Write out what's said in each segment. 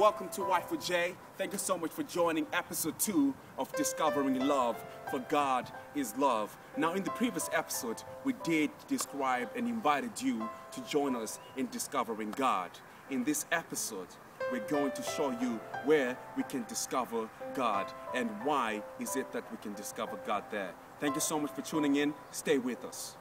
welcome to Wife with Jay. Thank you so much for joining episode 2 of Discovering Love, for God is Love. Now, in the previous episode, we did describe and invited you to join us in discovering God. In this episode, we're going to show you where we can discover God and why is it that we can discover God there. Thank you so much for tuning in. Stay with us.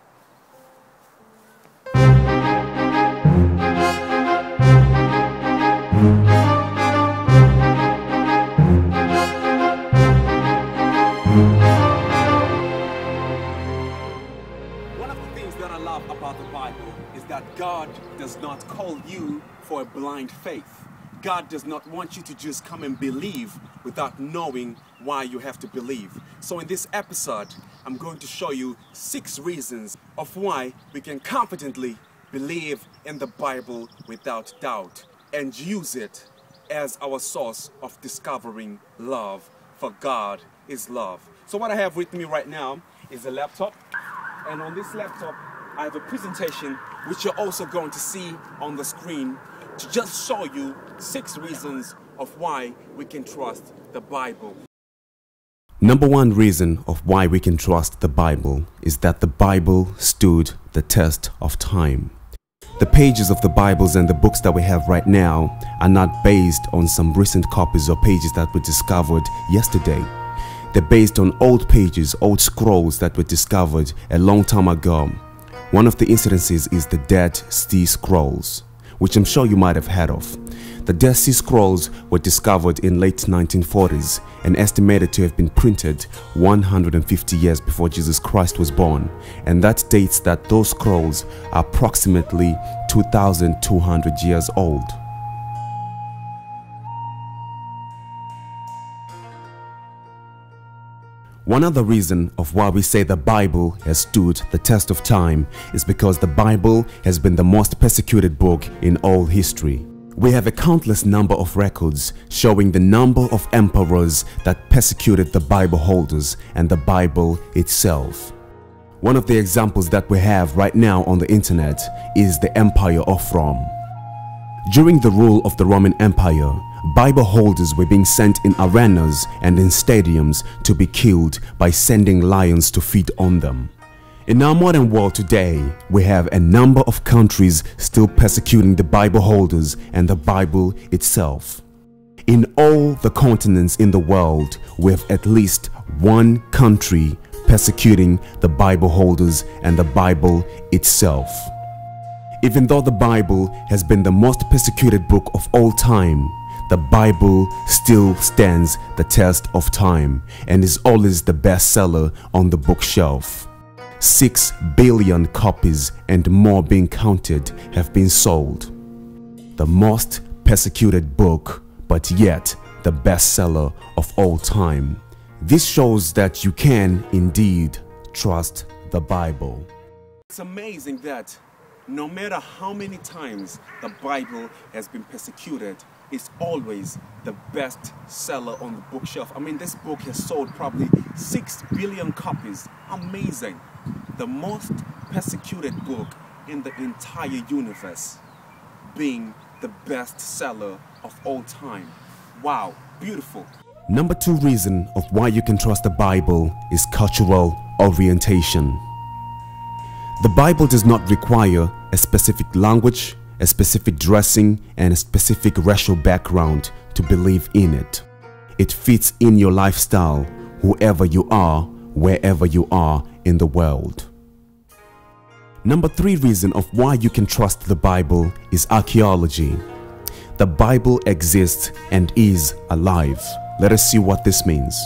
About the Bible is that God does not call you for a blind faith. God does not want you to just come and believe without knowing why you have to believe. So in this episode, I'm going to show you 6 reasons of why we can confidently believe in the Bible without doubt and use it as our source of discovering love, for God is love. So what I have with me right now is a laptop, and on this laptop I have a presentation which you're also going to see on the screen to just show you 6 reasons of why we can trust the Bible. Number 1 reason of why we can trust the Bible is that the Bible stood the test of time. The pages of the Bibles and the books that we have right now are not based on some recent copies or pages that were discovered yesterday. They're based on old pages, old scrolls that were discovered a long time ago. One of the incidences is the Dead Sea Scrolls, which I'm sure you might have heard of. The Dead Sea Scrolls were discovered in late 1940s and estimated to have been printed 150 years before Jesus Christ was born, and that dates that those scrolls are approximately 2,200 years old. One other reason of why we say the Bible has stood the test of time is because the Bible has been the most persecuted book in all history. We have a countless number of records showing the number of emperors that persecuted the Bible holders and the Bible itself. One of the examples that we have right now on the internet is the Empire of Rome. During the rule of the Roman Empire, Bible holders were being sent in arenas and in stadiums to be killed by sending lions to feed on them. In our modern world today, we have a number of countries still persecuting the Bible holders and the Bible itself. In all the continents in the world, we have at least one country persecuting the Bible holders and the Bible itself. Even though the Bible has been the most persecuted book of all time, the Bible still stands the test of time and is always the bestseller on the bookshelf. 6 billion copies and more being counted have been sold. The most persecuted book, but yet the bestseller of all time. This shows that you can indeed trust the Bible. It's amazing that no matter how many times the Bible has been persecuted, it's always the best seller on the bookshelf. I mean, this book has sold probably 6 billion copies. Amazing. The most persecuted book in the entire universe being the best seller of all time. Wow, beautiful. Number 2 reason of why you can trust the Bible is cultural orientation. The Bible does not require a specific language, a specific dressing, and a specific racial background to believe in it. It fits in your lifestyle, whoever you are, wherever you are in the world. Number 3 reason of why you can trust the Bible is archaeology. The Bible exists and is alive. Let us see what this means.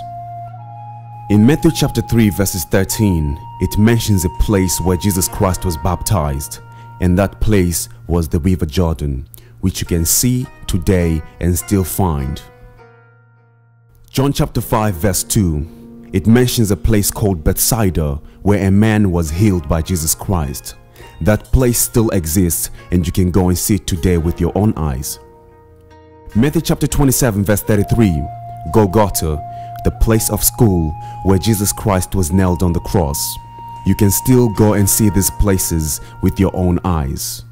In Matthew chapter 3 verses 13, it mentions a place where Jesus Christ was baptized, and that place was the River Jordan, which you can see today and still find. John chapter 5 verse 2, it mentions a place called Bethsaida where a man was healed by Jesus Christ. That place still exists and you can go and see it today with your own eyes. Matthew chapter 27 verse 33, Golgotha, the place of skull where Jesus Christ was nailed on the cross. You can still go and see these places with your own eyes.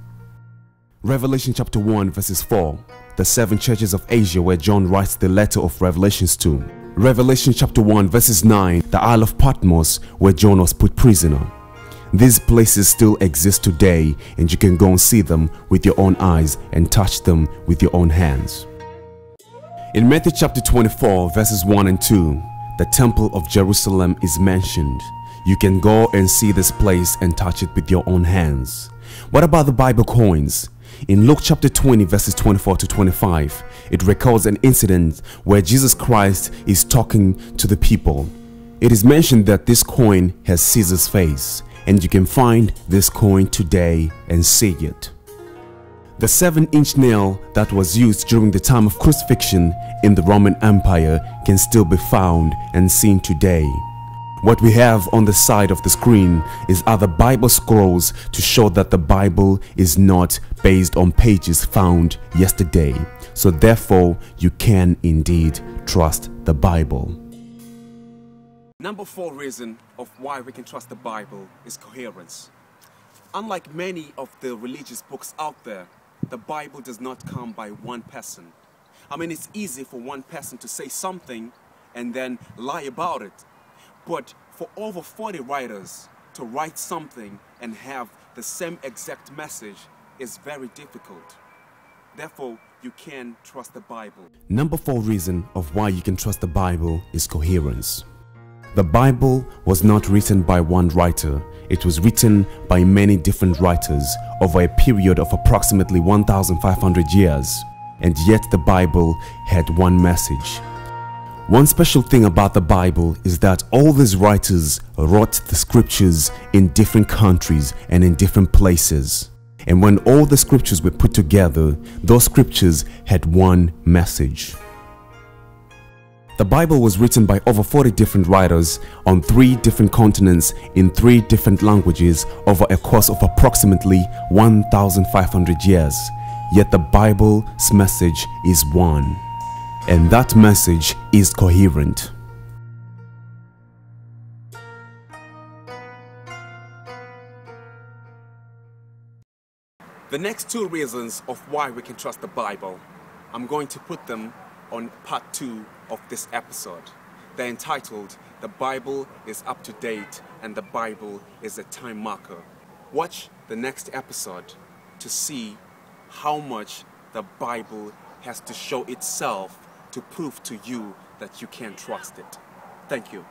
Revelation chapter 1 verses 4, the 7 churches of Asia where John writes the letter of Revelations to. Revelation chapter 1 verses 9, the Isle of Patmos where John was put prisoner. These places still exist today, and you can go and see them with your own eyes and touch them with your own hands. In Matthew chapter 24 verses 1 and 2, the Temple of Jerusalem is mentioned. You can go and see this place and touch it with your own hands. What about the Bible coins? In Luke chapter 20 verses 24 to 25, it records an incident where Jesus Christ is talking to the people. It is mentioned that this coin has Caesar's face, and you can find this coin today and see it. The 7-inch nail that was used during the time of crucifixion in the Roman Empire can still be found and seen today. What we have on the side of the screen is other Bible scrolls to show that the Bible is not based on pages found yesterday. So therefore, you can indeed trust the Bible. Number 4 reason of why we can trust the Bible is coherence. Unlike many of the religious books out there, the Bible does not come by one person. I mean, it's easy for one person to say something and then lie about it. But for over 40 writers to write something and have the same exact message is very difficult. Therefore, you can trust the Bible. Number 4 reason of why you can trust the Bible is coherence. The Bible was not written by one writer. It was written by many different writers over a period of approximately 1,500 years. And yet the Bible had one message. One special thing about the Bible is that all these writers wrote the scriptures in different countries and in different places. And when all the scriptures were put together, those scriptures had one message. The Bible was written by over 40 different writers on 3 different continents in 3 different languages over a course of approximately 1,500 years. Yet the Bible's message is one, and that message is coherent. The next 2 reasons of why we can trust the Bible, I'm going to put them on part 2 of this episode. They're entitled, "The Bible is Up to Date and the Bible is a Time Marker." Watch the next episode to see how much the Bible has to show itself to prove to you that you can trust it. Thank you.